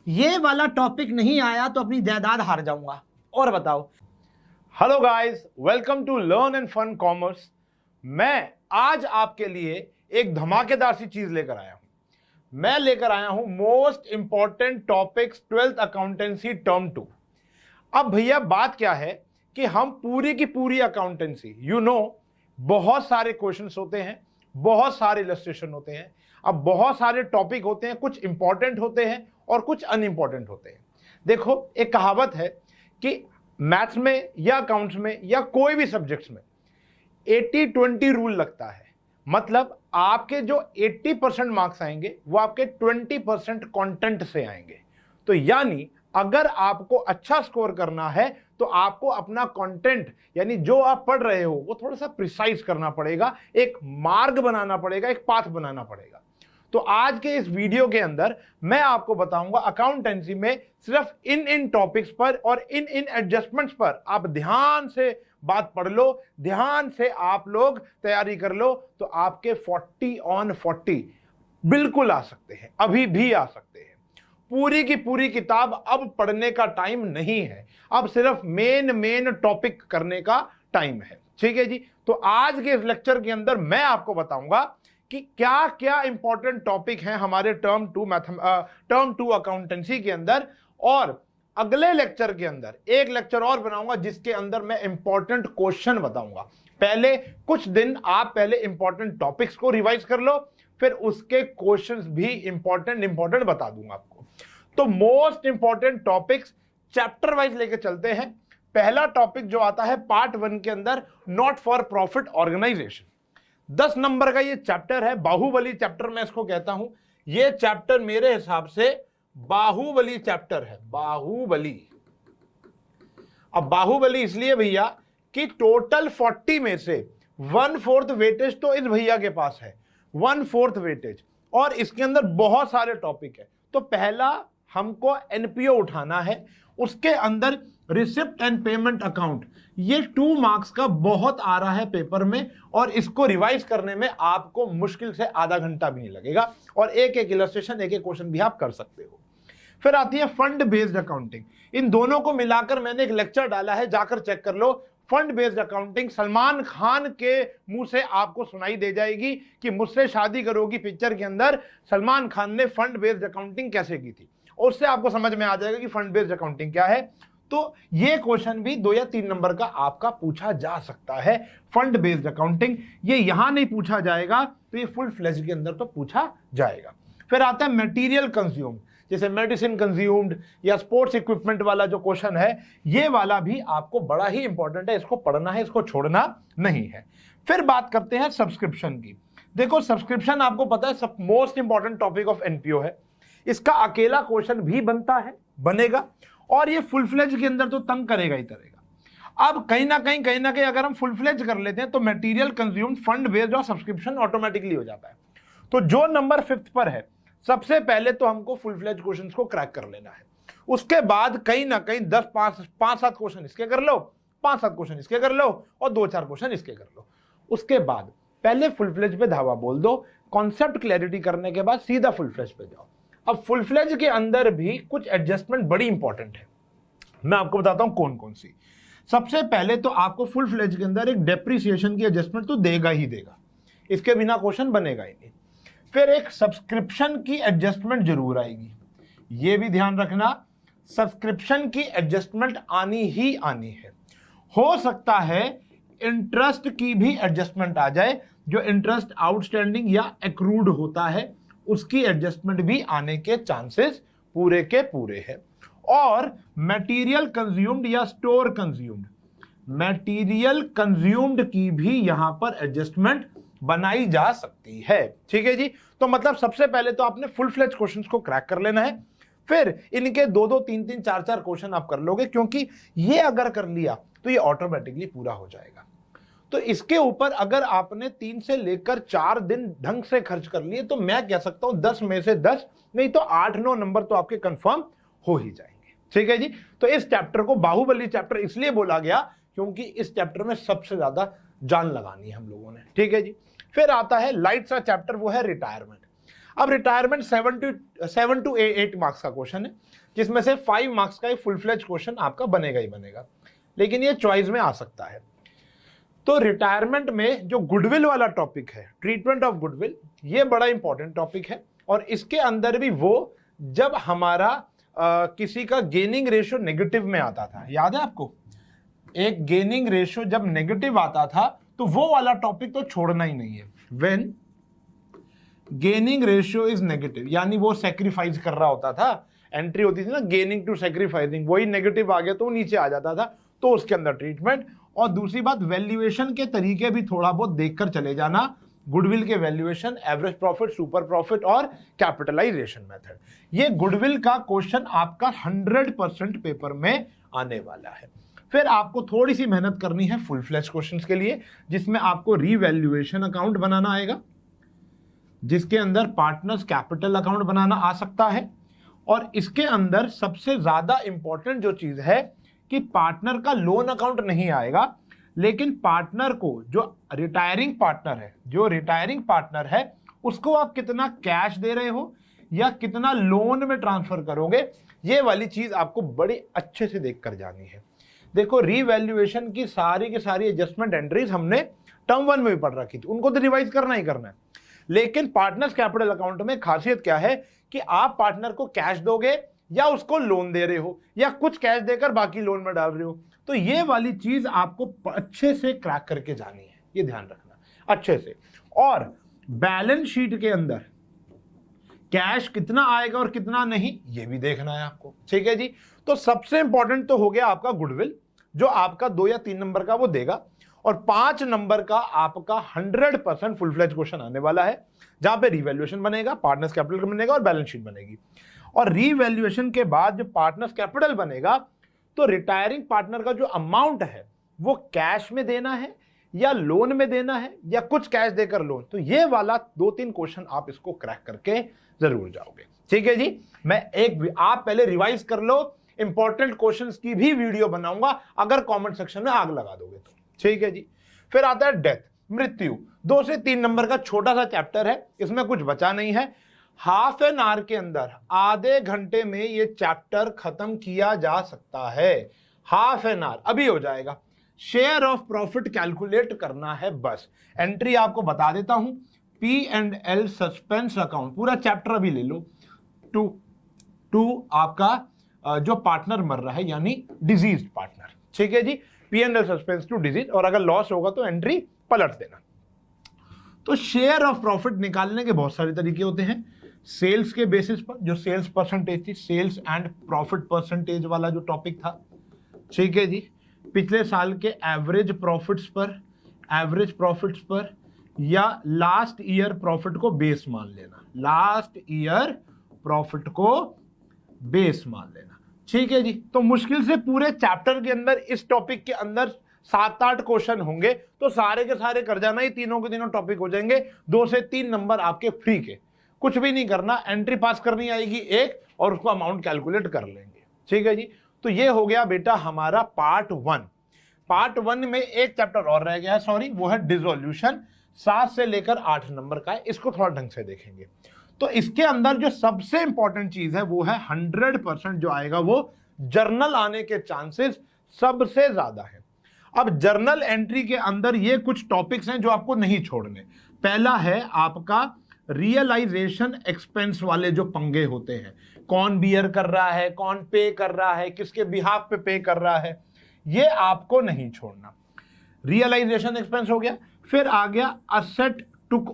ये वाला टॉपिक नहीं आया तो अपनी जायदाद हार जाऊंगा। और बताओ। Hello guys, welcome to learn and fun commerce. मैं आज आपके लिए एक धमाकेदार सी चीज लेकर आया हूं। मैं लेकर आया हूं most important topics 12th accountancy term 2। अब भैया बात क्या है कि हम पूरी की पूरी अकाउंटेंसी बहुत सारे क्वेश्चंस होते हैं, बहुत सारे इलस्ट्रेशन होते हैं, अब बहुत सारे टॉपिक होते हैं, कुछ इंपॉर्टेंट होते हैं और कुछ अनइंपॉर्टेंट होते हैं। देखो, एक कहावत है कि मैथ्स में या अकाउंट्स में या कोई भी सब्जेक्ट्स में 80-20 रूल लगता है। मतलब आपके जो 80% मार्क्स आएंगे वो आपके 20% कंटेंट से आएंगे। तो यानी अगर आपको अच्छा स्कोर करना है तो आपको अपना कंटेंट यानी जो आप पढ़ रहे हो वो थोड़ा सा प्रिसाइज करना पड़ेगा, एक मार्ग बनाना पड़ेगा, एक पाथ बनाना पड़ेगा। तो आज के इस वीडियो के अंदर मैं आपको बताऊंगा अकाउंटेंसी में सिर्फ इन टॉपिक्स पर और इन एडजस्टमेंट्स पर आप ध्यान से बात पढ़ लो, ध्यान से आप लोग तैयारी कर लो, तो आपके 40 on 40 बिल्कुल आ सकते हैं, अभी भी आ सकते हैं। पूरी की पूरी किताब अब पढ़ने का टाइम नहीं है, अब सिर्फ मेन टॉपिक करने का टाइम है। ठीक है जी। तो आज के इस लेक्चर के अंदर मैं आपको बताऊंगा कि क्या क्या इंपॉर्टेंट टॉपिक हैं हमारे टर्म 2 अकाउंटेंसी के अंदर, और अगले लेक्चर के अंदर एक लेक्चर और बनाऊंगा जिसके अंदर मैं इंपॉर्टेंट क्वेश्चन बताऊंगा। पहले कुछ दिन आप पहले इंपॉर्टेंट टॉपिक्स को रिवाइज कर लो, फिर उसके क्वेश्चंस भी इंपॉर्टेंट बता दूंगा आपको। तो most important topics chapter wise लेके चलते हैं। पहला टॉपिक जो आता है पार्ट 1 के अंदर, not for profit organisation. 10 number का ये चैप्टर है, बाहुबली चैप्टर मैं इसको कहता हूं। ये चैप्टर मेरे हिसाब से बाहुबली चैप्टर है, बाहुबली। अब बाहुबली इसलिए भैया कि टोटल 40 में से 1/4 वेटेज तो इस भैया के पास है, 1/4 वेटेज, और इसके अंदर बहुत सारे टॉपिक है। तो पहला हमको एनपीओ उठाना है, उसके अंदर रिसिप्ट एंड पेमेंट अकाउंट, ये 2 मार्क्स का बहुत आ रहा है पेपर में, और इसको रिवाइज करने में आपको मुश्किल से आधा घंटा भी नहीं लगेगा, और एक इलस्ट्रेशन एक क्वेश्चन भी आप कर सकते हो। फिर आती है फंड बेस्ड अकाउंटिंग। इन दोनों को मिलाकर मैंने एक लेक्चर डाला है, जाकर चेक कर लो। Fund based accounting Salman Khan के मुंह से आपको सुनाई दे जाएगी कि मुझसे शादी करोगी पिक्चर के अंदर सलमान खान ने फंड बेस्ड अकाउंटिंग कैसे की थी, और उससे आपको समझ में आ जाएगा कि फंड बेस्ड अकाउंटिंग क्या है। तो ये क्वेश्चन भी 2 या 3 नंबर का आपका पूछा जा सकता है। फंड बेस्ड अकाउंटिंग ये यहां नहीं पूछा जाएगा तो ये फुल फ्लेज के अंदर तो पूछा जाएगा। फिर आता है मटेरियल कंज्यूम्ड, जैसे मेडिसिन कंज्यूम्ड या स्पोर्ट्स इक्विपमेंट वाला जो क्वेश्चन है, ये वाला भी आपको बड़ा ही इंपॉर्टेंट है, इसको पढ़ना है, इसको छोड़ना नहीं है। फिर बात करते हैं सब्सक्रिप्शन की। देखो, सब्सक्रिप्शन आपको पता है सब most important topic of NPO है। इसका अकेला क्वेश्चन भी बनता है, बनेगा, और ये फुल फ्लेज के अंदर तो तंग करेगा ही करेगा। अब कहीं ना कहीं अगर हम फुल फ्लेज कर लेते हैं तो मटेरियल कंज्यूम्ड, फंड बेस्ड और सब्सक्रिप्शन ऑटोमेटिकली हो जाता है। तो जो नंबर 5th पर है, सबसे पहले तो हमको फुल फ्लेज क्वेश्चंस को क्रैक कर लेना है। उसके बाद कहीं ना कहीं 5-7 क्वेश्चन इसके कर लो, 5-7 क्वेश्चन इसके कर लो, और 2-4 क्वेश्चन इसके कर लो। उसके बाद पहले फुल फ्लेज पे धावा बोल दो, कॉन्सेप्ट क्लैरिटी करने के बाद सीधा फुल फ्लेज पे जाओ। अब फुल फ्लेज के अंदर भी कुछ एडजस्टमेंट बड़ी इंपॉर्टेंट है, मैं आपको बताता हूं कौन कौन सी। सबसे पहले तो आपको फुल फ्लेज के अंदर एक डेप्रिसिएशन की एडजस्टमेंट तो देगा ही देगा, इसके बिना क्वेश्चन बनेगा ही नहीं। फिर एक सब्सक्रिप्शन की एडजस्टमेंट जरूर आएगी, यह भी ध्यान रखना, सब्सक्रिप्शन की एडजस्टमेंट आनी ही आनी है। हो सकता है इंटरेस्ट की भी एडजस्टमेंट आ जाए, जो इंटरेस्ट आउटस्टैंडिंग या एक्रूड होता है उसकी एडजस्टमेंट भी आने के चांसेस पूरे के पूरे हैं। और मटेरियल कंज्यूम्ड या स्टोर कंज्यूम्ड, मटेरियल कंज्यूम्ड की भी यहां पर एडजस्टमेंट बनाई जा सकती है। ठीक है जी। तो मतलब सबसे पहले तो आपने फुल फ्लेज क्वेश्चंस को क्रैक कर लेना है, फिर इनके 2-2, 3-3, 4-4 क्वेश्चन आप कर लोगे, क्योंकि ये अगर कर लिया तो ये ऑटोमेटिकली पूरा हो जाएगा। तो इसके ऊपर अगर आपने 3 से लेकर 4 दिन ढंग से खर्च कर लिए तो मैं कह सकता हूं 10 में से 10 नहीं तो 8-9 नंबर तो आपके कंफर्म हो ही जाएंगे। ठीक है जी। तो इस चैप्टर को बाहुबली चैप्टर इसलिए बोला गया क्योंकि इस चैप्टर में सबसे ज्यादा जान लगानी है हम लोगों ने। ठीक है जी। फिर आता है लाइट सा चैप्टर, वो है रिटायरमेंट। अब रिटायरमेंट 7 to 8 मार्क्स का क्वेश्चन है, जिसमें से 5 मार्क्स का एक फुल फ्लेज क्वेश्चन आपका बनेगा ही बनेगा, लेकिन ये चॉइस में आ सकता है। तो रिटायरमेंट में जो गुडविल वाला टॉपिक है, ट्रीटमेंट ऑफ गुडविल, ये बड़ा इंपॉर्टेंट टॉपिक है। और इसके अंदर भी वो जब हमारा किसी का गेनिंग रेशियो नेगेटिव में आता था, याद है आपको, एक गेनिंग रेशियो जब नेगेटिव आता था तो वो वाला टॉपिक तो छोड़ना ही नहीं है। When gaining ratio is negative, यानी वो सेक्रीफाइस कर रहा होता था, एंट्री होती थी ना गेनिंग टू सेक्रीफाइसिंग, वही नेगेटिव आ गया तो नीचे आ जाता था, तो उसके अंदर ट्रीटमेंट। और दूसरी बात, वैल्यूएशन के तरीके भी थोड़ा बहुत देखकर चले जाना, गुडविल के valuation, average profit, super profit और कैपिटलाइजेशन मेथड। ये गुडविल का क्वेश्चन आपका 100% पेपर में आने वाला है। फिर आपको थोड़ी सी मेहनत करनी है फुल फ्लेज क्वेश्चंस के लिए, जिसमें आपको रीवैल्यूएशन अकाउंट बनाना आएगा, जिसके अंदर पार्टनर्स कैपिटल अकाउंट बनाना आ सकता है। और इसके अंदर सबसे ज्यादा इंपॉर्टेंट जो चीज है कि पार्टनर का लोन अकाउंट नहीं आएगा, लेकिन पार्टनर को, जो रिटायरिंग पार्टनर है उसको आप कितना कैश दे रहे हो या कितना लोन में ट्रांसफर करोगे, ये वाली चीज आपको बड़ी अच्छे से देख कर जानी है। देखो, रीवैल्यूएशन की सारी एडजस्टमेंट एंट्रीज हमने टर्म 1 में भी पढ़ रखी थी, उनको तो रिवाइज करना ही करना है। लेकिन पार्टनर्स कैपिटल अकाउंट में खासियत क्या है कि आप पार्टनर को कैश दोगे या उसको लोन दे रहे हो या कुछ कैश देकर बाकी लोन में डाल रहे हो, तो ये वाली चीज आपको अच्छे से क्रैक करके जानी है, ये ध्यान रखना अच्छे से। और बैलेंस शीट के अंदर कैश कितना आएगा और कितना नहीं, ये भी देखना है आपको, ठीक है जी। तो सबसे इंपॉर्टेंट तो हो गया आपका गुडविल, जो आपका 2 या 3 नंबर का वो देगा, और 5 नंबर का आपका 100% फुल फ्लेज क्वेश्चन आने वाला है, जहां पे रिवैल्यूएशन बनेगा, पार्टनर्स कैपिटल बनेगा और बैलेंस शीट बनेगी। और रिवैल्यूएशन के बाद जब पार्टनर्स कैपिटल बनेगा तो रिटायरिंग पार्टनर का जो अमाउंट है वो कैश में देना है या लोन में देना है या कुछ कैश देकर लोन, तो ये वाला 2-3 क्वेश्चन आप इसको क्रैक करके जरूर जाओगे, ठीक है जी। आप पहले रिवाइज कर लो, इंपॉर्टेंट क्वेश्चंस की भी वीडियो बनाऊंगा अगर कमेंट सेक्शन में आग लगा दोगे तो, ठीक है जी। फिर आता है डेथ, मृत्यु, 2 से 3 नंबर का छोटा सा चैप्टर है, इसमें कुछ बचा नहीं है। हाफ एन आवर के अंदर, आधे घंटे में ये चैप्टर खत्म किया जा सकता है, हाफ एन आवर अभी हो जाएगा। शेयर ऑफ प्रॉफिट कैलकुलेट करना है बस। एंट्री आपको बता देता हूं, P&L सस्पेंस अकाउंट, पूरा चैप्टर अभी ले लो। टू आपका जो पार्टनर मर रहा है, यानी डिजीज पार्टनर, ठीक है जी। P&L सस्पेंस टू डिजीज, और अगर लॉस होगा तो एंट्री पलट देना। तो शेयर ऑफ प्रॉफिट निकालने के बहुत सारे तरीके होते हैं। सेल्स के बेसिस पर, जो सेल्स परसेंटेज थी, सेल्स एंड प्रॉफिट परसेंटेज वाला जो टॉपिक था, ठीक है जी। पिछले साल के एवरेज प्रॉफिट्स पर या लास्ट ईयर प्रॉफिट को बेस मान लेना, लास्ट ईयर प्रॉफिट को बेस मान लेना, ठीक है जी। तो मुश्किल से पूरे चैप्टर के अंदर, इस टॉपिक के अंदर 7-8 क्वेश्चन होंगे, तो सारे के सारे कर जाना, ये तीनों के तीनों टॉपिक हो जाएंगे। 2 से 3 नंबर आपके फ्री के, कुछ भी नहीं करना, एंट्री पास करनी आएगी एक, और उसको अमाउंट कैलकुलेट कर लेंगे, ठीक है जी। तो ये हो गया बेटा हमारा पार्ट 1। पार्ट 1 में एक चैप्टर और रह गया है, सॉरी, वो है डिसोल्यूशन, 7 से लेकर 8 नंबर का है, इसको थोड़ा ढंग से देखेंगे। तो इसके अंदर जो सबसे इंपॉर्टेंट चीज है वो है 100% जो आएगा वो जर्नल आने के चांसेस सबसे ज्यादा है। अब जर्नल एंट्री के अंदर ये कुछ टॉपिक्स हैं जो आपको नहीं छोड़ने। पहला है आपका रियलाइजेशन एक्सपेंस वाले जो पंगे होते हैं, कौन बियर कर रहा है, कौन पे कर रहा है, किसके बिहाफ पे कर रहा है, ये आपको नहीं छोड़ना। रियलाइजेशन एक्सपेंस हो गया। फिर आ गया असेट टुक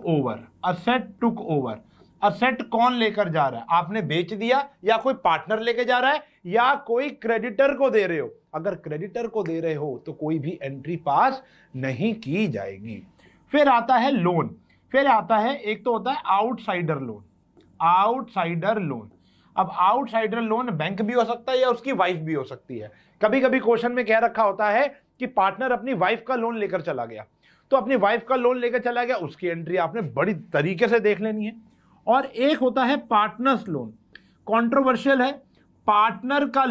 ओवर। असेट कौन लेकर जा रहा है, आपने बेच दिया या कोई पार्टनर लेके जा रहा है या कोई क्रेडिटर को दे रहे हो। अगर क्रेडिटर को दे रहे हो तो कोई भी एंट्री पास नहीं की जाएगी। फिर आता है लोन, फिर आता है, एक तो होता है आउटसाइडर लोन। अब आउटसाइडर लोन बैंक भी हो सकता है या उसकी वाइफ भी हो सकती है। कभी कभी क्वेश्चन में कह रखा होता है कि पार्टनर अपनी वाइफ का लोन लेकर चला गया, तो अपनी वाइफ का लोन लेकर चला गया, उसकी एंट्री आपने बड़ी तरीके से देख लेनी है। और एक होता है पार्टनर्स लोन, कंट्रोवर्शियल है। पार्टनर का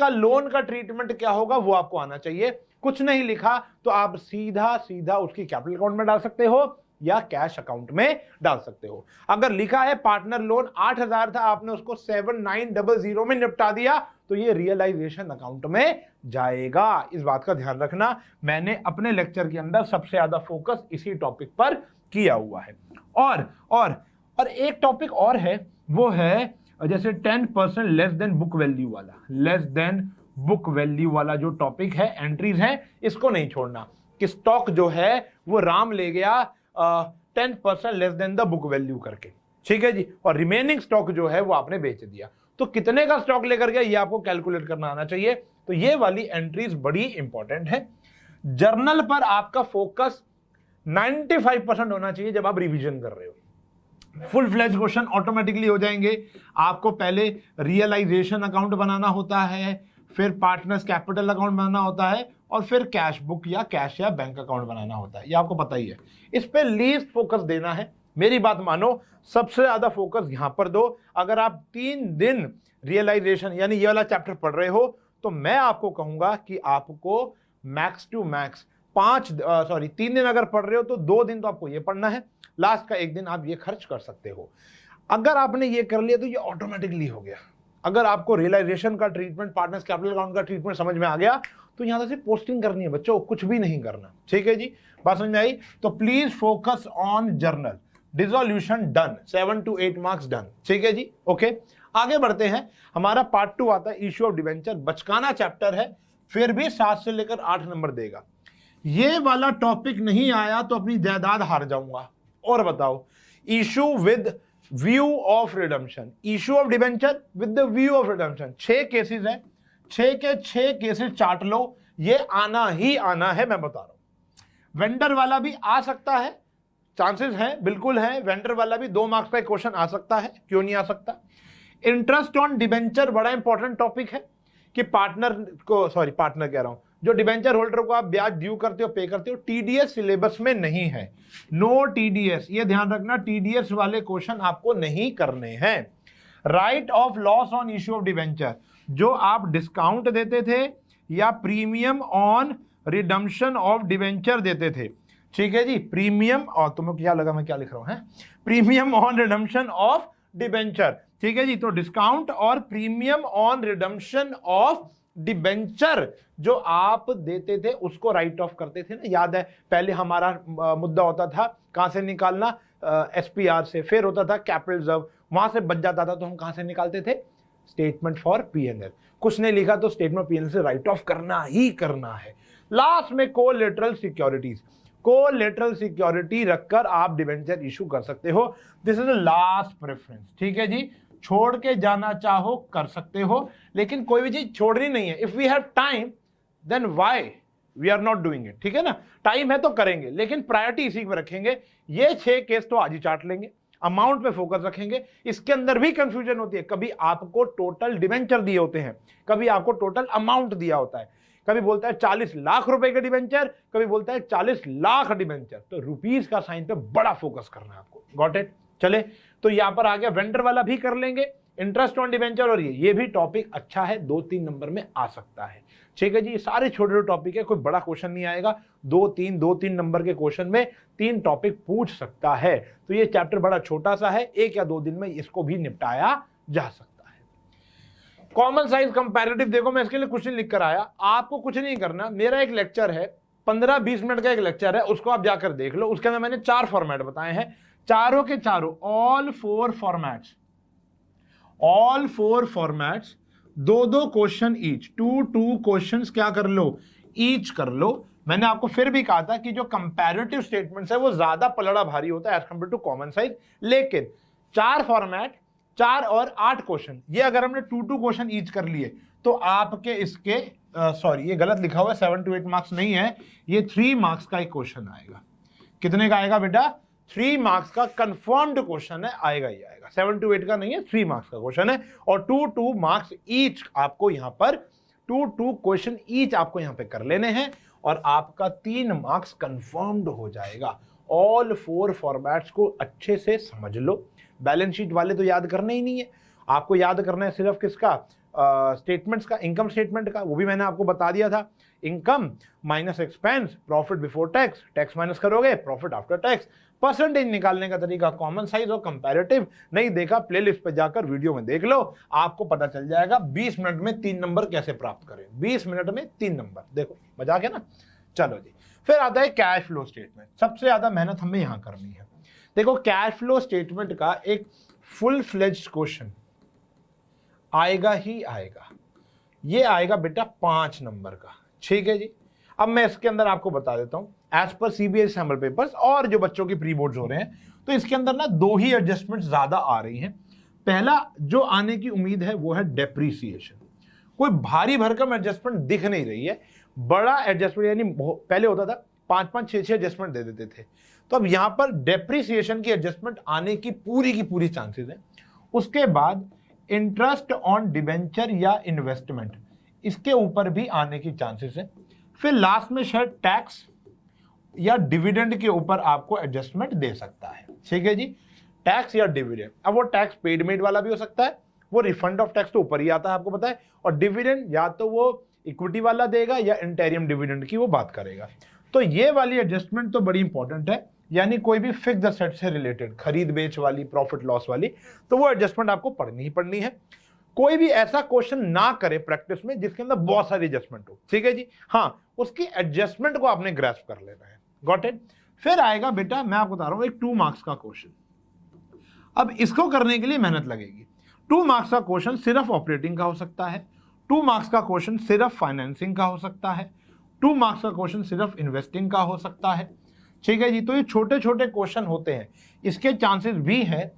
लोन का ट्रीटमेंट क्या होगा वो आपको आना चाहिए। कुछ नहीं लिखा तो आप सीधा उसकी कैपिटल अकाउंट में डाल सकते हो या कैश अकाउंट में डाल सकते हो। अगर लिखा है पार्टनर लोन 8,000 था, आपने उसको 7,900 में निपटा दिया, तो ये रियलाइजेशन अकाउंट में जाएगा। इस बात का ध्यान रखना, मैंने अपने लेक्चर के अंदर सबसे ज्यादा फोकस इसी टॉपिक पर किया हुआ है। और एक टॉपिक और है, वो है जैसे 10% लेस देन बुक वैल्यू वाला, लेस देन बुक वैल्यू वाला जो टॉपिक है, एंट्रीज है, इसको नहीं छोड़ना कि स्टॉक जो है वो राम ले गया 10% less than the book value करके, ठीक है जी, और रिमेनिंग स्टॉक जो है वो आपने बेच दिया, तो कितने का स्टॉक लेकर गया ये आपको कैलकुलेट करना आना चाहिए। तो ये वाली एंट्रीज बड़ी इंपॉर्टेंट है। जर्नल पर आपका फोकस 95% होना चाहिए जब आप रिवीजन कर रहे हो। फुल फ्लेज क्वेश्चन ऑटोमेटिकली हो जाएंगे। आपको पहले रियलाइजेशन अकाउंट बनाना होता है, फिर पार्टनर्स कैपिटल अकाउंट बनाना होता है, और फिर कैश बुक या कैश या बैंक अकाउंट बनाना होता है। ये आपको पता ही है। इस पे लीस्ट फोकस देना है। मेरी बात मानो, सबसे ज्यादा फोकस यहां पर दो। अगर आप 3 दिन रियलाइजेशन यानी ये वाला चैप्टर पढ़ रहे हो, तो मैं आपको कहूंगा कि आपको मैक्स टू मैक्स 3 दिन अगर पढ़ रहे हो तो 2 दिन तो आपको ये पढ़ना है, लास्ट का 1 दिन आप ये खर्च कर सकते हो। अगर आपने ये कर लिया तो ये ऑटोमेटिकली हो गया। अगर आपको रियलाइजेशन का ट्रीटमेंट, पार्टनर्स कैपिटल अकाउंट का ट्रीटमेंट समझ में आ गया, तो यहां से पोस्टिंग करनी है बच्चों, कुछ भी नहीं करना, ठीक है जी, बात समझ में आई। तो please focus on journal. Dissolution done, 7 to 8 marks done, ठीक है जी, ओके। आगे बढ़ते हैं, हमारा पार्ट 2 आता है इश्यू ऑफ डिवेंचर। बचकाना चैप्टर है, फिर भी 7 से लेकर 8 नंबर देगा। ये वाला टॉपिक नहीं आया तो अपनी जायदाद हार जाऊंगा। और बताओ, issue with view of redemption, issue of debenture with the view of redemption. 6 cases हैं, 6 के 6 केसेस चाट लो, ये आना ही आना है, मैं बता रहा हूं। वेंडर वाला भी आ सकता है, चांसेस हैं, बिल्कुल है। वेंडर वाला भी 2 मार्क्स का क्वेश्चन आ सकता है, क्यों नहीं आ सकता। इंटरेस्ट ऑन डिबेंचर बड़ा इंपॉर्टेंट टॉपिक है कि पार्टनर कह रहा हूं, जो डिबेंचर होल्डर को आप ब्याज ड्यू करते हो, पे करते हो, टीडीएस सिलेबस में नहीं है, नो टीडीएस, ये ध्यान रखना, टीडीएस वाले क्वेश्चन आपको नहीं करने हैं। Right of loss on issue of debenture, जो आप डिस्काउंट देते थे या premium on redemption of debenture देते थे, ठीक है जी, प्रीमियम, और तुम्हें क्या लगा मैं क्या लिख रहा हूं, है premium on redemption of debenture, ठीक है जी। तो डिस्काउंट और premium on redemption of debenture जो आप देते थे उसको राइट ऑफ करते थे ना, याद है। पहले हमारा मुद्दा होता था कहां से निकालना, एसपीआर से, फिर होता था कैपिटल रिजर्व, वहां से बच जाता था तो हम कहां से निकालते थे, स्टेटमेंट फॉर पीएनएल। कुछ नहीं लिखा तो स्टेटमेंट पीएनएल से राइट ऑफ करना ही करना है। लास्ट में कोलेटरल सिक्योरिटीज, कोलेटरल सिक्योरिटी रखकर आप डिबेंचर इशू कर सकते हो। This is the last preference, ठीक है जी। छोड़ के जाना चाहो कर सकते हो, लेकिन कोई भी चीज छोड़नी नहीं है। If we have time then why we are not doing it, ठीक है ना। टाइम है तो करेंगे, लेकिन प्रायोरिटी इसी पर रखेंगे। ये 6 केस तो आज ही चाट लेंगे, अमाउंट पे फोकस रखेंगे। इसके अंदर भी कंफ्यूजन होती है, कभी आपको टोटल डिबेंचर दिए होते हैं, कभी आपको टोटल अमाउंट दिया होता है, कभी बोलता है 40 लाख रुपए का डिबेंचर, कभी बोलता है 40 लाख डिबेंचर। तो रुपीस का साइन पे बड़ा फोकस करना है आपको, गॉट इट। चले, तो यहां पर आ गया, वेंडर वाला भी कर लेंगे, इंटरेस्ट ऑन डिबेंचर, और ये भी टॉपिक अच्छा है, 2-3 नंबर में आ सकता है, ठीक है जी। ये सारे छोटे छोटे टॉपिक है, कोई बड़ा क्वेश्चन नहीं आएगा। 2-3 नंबर के क्वेश्चन में 3 टॉपिक पूछ सकता है। तो ये चैप्टर बड़ा छोटा सा है, 1 या 2 दिन में इसको भी निपटाया जा सकता है। कॉमन साइज कंपैरेटिव, देखो मैं इसके लिए क्वेश्चन लिख कर आया, आपको कुछ नहीं करना। मेरा एक लेक्चर है, 15-20 मिनट का एक लेक्चर है, उसको आप जाकर देख लो। उसके अंदर मैंने 4 फॉर्मेट बताए हैं, चारों के चारों, all 4 formats, 2-2 question each, 2-2 questions क्या कर लो, ईच कर लो। मैंने आपको फिर भी कहा था कि जो कंपैरेटिव स्टेटमेंट्स है वो ज्यादा पलड़ा भारी होता है as compare to common size, लेकिन 4 फॉर्मेट, 4 और 8 क्वेश्चन, ये अगर हमने 2-2 क्वेश्चन ईच कर लिए तो आपके इसके ये गलत लिखा हुआ है, 7 to 8 मार्क्स नहीं है, ये 3 मार्क्स का एक क्वेश्चन आएगा। कितने का आएगा बेटा, 3 मार्क्स का कंफर्म्ड क्वेश्चन है, आएगा ही आएगा, 7 to 8 का नहीं है, 3 मार्क्स का क्वेश्चन है। और 2-2 मार्क्स ईच आपको यहां पर, 2-2 क्वेश्चन ईच आपको यहां पे कर लेने हैं, और आपका 3 मार्क्स कंफर्म्ड हो जाएगा। ऑल 4 फॉर्मेट्स को अच्छे से समझ लो। बैलेंस शीट वाले तो याद करने ही नहीं है, आपको याद करना है सिर्फ किसका, स्टेटमेंट्स का, इनकम स्टेटमेंट का, वो भी मैंने आपको बता दिया था। Income minus expense, profit before tax, tax minus करोगे प्रॉफिट आफ्टर टैक्स, परसेंटेज निकालने का तरीका कॉमन साइज और कंपैरेटिव नहीं देखा, प्लेलिस्ट पे जाकर वीडियो में देख लो, आपको पता चल जाएगा 20 मिनट में 3 नंबर कैसे प्राप्त करें। 20 मिनट में 3 नंबर, देखो मजाक है ना। चलो जी, फिर आता है कैश फ्लो स्टेटमेंट। सबसे ज्यादा मेहनत हमें यहां करनी है। देखो कैश फ्लो स्टेटमेंट का एक फुल फ्लेज्ड क्वेश्चन आएगा ही आएगा। ये आएगा बेटा 5 नंबर का, ठीक है जी। अब मैं इसके अंदर आपको बता देता हूं, as per CBSE sample papers और जो बच्चों की प्री बोर्ड्स हो रहे हैं, तो इसके अंदर ना 2 ही एडजस्टमेंट ज्यादा आ रही हैं। पहला जो आने की उम्मीद है वो है डेप्रीसिएशन। कोई भारी भरकम एडजस्टमेंट दिख नहीं रही है। बड़ा एडजस्टमेंट यानी पहले होता था 5-5, 6-6 एडजस्टमेंट दे देते थे, तो अब यहां पर डेप्रीसिएशन की एडजस्टमेंट आने की पूरी चांसेस है। उसके बाद इंटरेस्ट ऑन डिबेंचर या इन्वेस्टमेंट, इसके ऊपर भी आने की चांसेस है। फिर लास्ट में शायद टैक्स या डिविडेंड के ऊपर आपको एडजस्टमेंट दे सकता है, ठीक है जी। टैक्स या डिविडेंड, अब वो टैक्स पेड मेड वाला भी हो सकता है, वो रिफंड ऑफ टैक्स तो ऊपर ही आता है आपको पता है, और डिविडेंड या तो वो इक्विटी वाला देगा या इंटेरियम डिविडेंड की वो बात करेगा। तो ये वाली एडजस्टमेंट तो बड़ी इंपॉर्टेंट है, यानी कोई भी फिक्स्ड एसेट से रिलेटेड, खरीद बेच वाली, प्रॉफिट लॉस वाली, तो वो एडजस्टमेंट आपको पढ़नी ही पढ़नी है। कोई भी ऐसा क्वेश्चन ना करे प्रैक्टिस में जिसके अंदर बहुत सारी एडजस्टमेंट हो, ठीक है जी। हाँ, उसकी एडजस्टमेंट को आपने ग्रैस्प कर लेना है, गॉट इट। फिर आएगा बेटा, मैं आपको बता रहा हूं, एक 2 मार्क्स का क्वेश्चन। अब इसको करने के लिए मेहनत लगेगी। 2 मार्क्स का क्वेश्चन सिर्फ ऑपरेटिंग का हो सकता है, 2 मार्क्स का क्वेश्चन सिर्फ फाइनेंसिंग का हो सकता है, 2 मार्क्स का क्वेश्चन सिर्फ इन्वेस्टिंग का हो सकता है, ठीक है जी। तो ये छोटे छोटे क्वेश्चन होते हैं, इसके चांसेस भी है,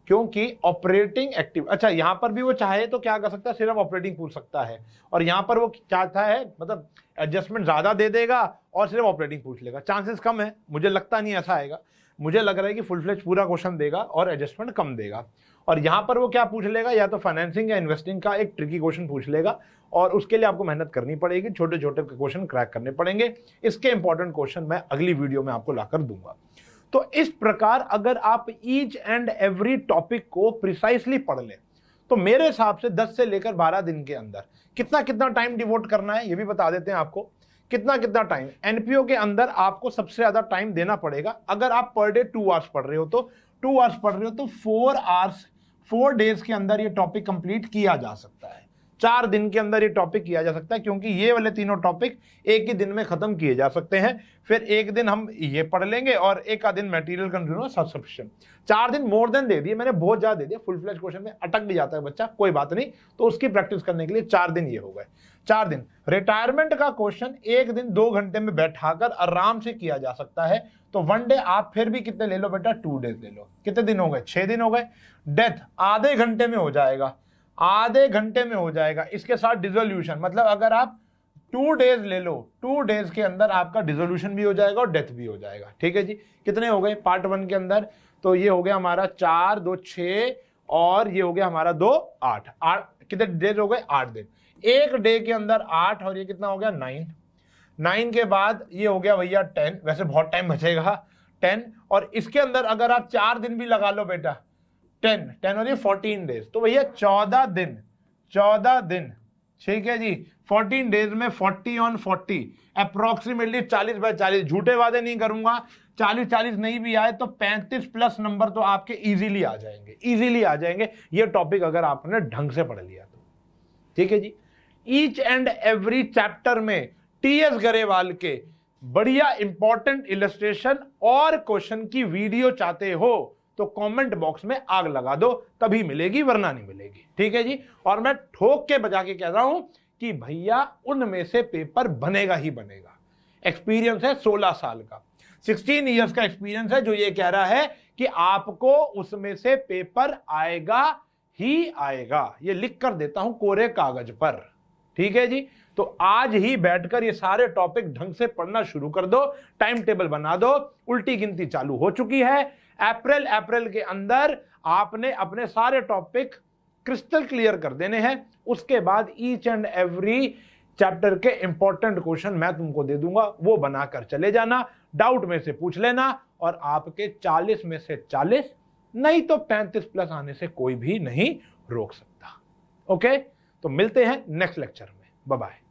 क्योंकि ऑपरेटिंग एक्टिव, अच्छा यहां पर भी वो चाहे तो क्या कर सकता है, सिर्फ ऑपरेटिंग पूछ सकता है, और यहां पर वो चाहता है मतलब एडजस्टमेंट ज्यादा दे देगा और सिर्फ ऑपरेटिंग पूछ लेगा। चांसेस कम है, मुझे लगता नहीं ऐसा आएगा। मुझे लग रहा है कि फुल फ्लेज पूरा क्वेश्चन देगा और एडजस्टमेंट कम देगा। और यहां पर वो क्या पूछ लेगा, या तो फाइनेंसिंग या इन्वेस्टिंग का एक ट्रिकी क्वेश्चन पूछ लेगा, और उसके लिए आपको मेहनत करनी पड़ेगी, छोटे छोटे क्वेश्चन क्रैक करने पड़ेंगे। इसके इंपॉर्टेंट क्वेश्चन मैं अगली वीडियो में आपको लाकर दूंगा। तो इस प्रकार अगर आप ईच एंड एवरी टॉपिक को प्रिसाइसली पढ़ लें, तो मेरे हिसाब से 10 से लेकर 12 दिन के अंदर कितना टाइम डिवोट करना है ये भी बता देते हैं आपको। कितना टाइम एनपीओ के अंदर आपको सबसे ज्यादा टाइम देना पड़ेगा। अगर आप पर डे 2 आवर्स पढ़ रहे हो तो 2 आवर्स पढ़ रहे हो तो 4 आवर्स 4 डेज के अंदर ये टॉपिक कंप्लीट किया जा सकता है। 4 दिन के अंदर ये टॉपिक किया जा सकता है, क्योंकि ये वाले तीनों टॉपिक एक ही दिन में खत्म किए जा सकते हैं। फिर एक दिन हम ये पढ़ लेंगे और एक आध दिन मटेरियल कंटिन्यू सब्सक्रिप्शन। 4 दिन मोर देन दे दिए मैंने, बहुत ज्यादा दे दिया। फुल फ्लैश क्वेश्चन में अटक भी जाता है बच्चा, कोई बात नहीं, तो उसकी प्रैक्टिस करने के लिए 4 दिन ये हो गए। 4 दिन रिटायरमेंट का क्वेश्चन 1 दिन 2 घंटे में बैठाकर आराम से किया जा सकता है। तो 1 डे आप फिर भी कितने ले लो बेटा, 2 डेज ले लो। कितने दिन हो गए, 6 दिन हो गए। डेथ आधे घंटे में हो जाएगा, आधे घंटे में हो जाएगा। इसके साथ डिसोल्यूशन, मतलब अगर आप 2 डेज ले लो, 2 डेज के अंदर आपका डिसोल्यूशन भी हो जाएगा और डेथ भी हो जाएगा। ठीक है जी, कितने हो गए पार्ट 1 के अंदर, तो ये हो गया हमारा 4 2 6 और ये हो गया हमारा 2 8 8 कितने डेज हो गए, 8 दिन। एक डे के अंदर 8 और ये कितना हो गया 9 के बाद ये हो गया भैया 10, वैसे बहुत टाइम बचेगा 10, और इसके अंदर अगर आप 4 दिन भी लगा लो बेटा 10 और ये 14 डेज, तो भैया 14 दिन। ठीक है जी, 14 डेज में 40 ऑन 40 अप्रोक्सीमेटली 40/40, झूठे वादे नहीं करूंगा, 40 नहीं भी आए तो 35 प्लस नंबर तो आपके इजीली आ जाएंगे, ये टॉपिक अगर आपने ढंग से पढ़ लिया तो। ठीक है जी, ईच एंड एवरी चैप्टर में टीएस गरेवाल के बढ़िया इंपॉर्टेंट इलस्ट्रेशन और क्वेश्चन की वीडियो चाहते हो तो कमेंट बॉक्स में आग लगा दो, तभी मिलेगी वरना नहीं मिलेगी। ठीक है जी, और मैं ठोक के बजा के कह रहा हूं कि भैया उनमें से पेपर बनेगा ही बनेगा। एक्सपीरियंस है 16 साल का, 16 इयर्स का एक्सपीरियंस है जो ये कह रहा है कि आपको उसमें से पेपर आएगा ही आएगा। ये लिख कर देता हूं कोरे कागज पर। ठीक है जी, तो आज ही बैठकर ये सारे टॉपिक ढंग से पढ़ना शुरू कर दो, टाइम टेबल बना दो। उल्टी गिनती चालू हो चुकी है। अप्रैल के अंदर आपने अपने सारे टॉपिक क्रिस्टल क्लियर कर देने हैं। उसके बाद ईच एंड एवरी चैप्टर के इंपॉर्टेंट क्वेश्चन मैं तुमको दे दूंगा, वो बनाकर चले जाना, डाउट में से पूछ लेना, और आपके 40 में से 40 नहीं तो 35 प्लस आने से कोई भी नहीं रोक सकता। ओके, तो मिलते हैं नेक्स्ट लेक्चर में। Bye bye.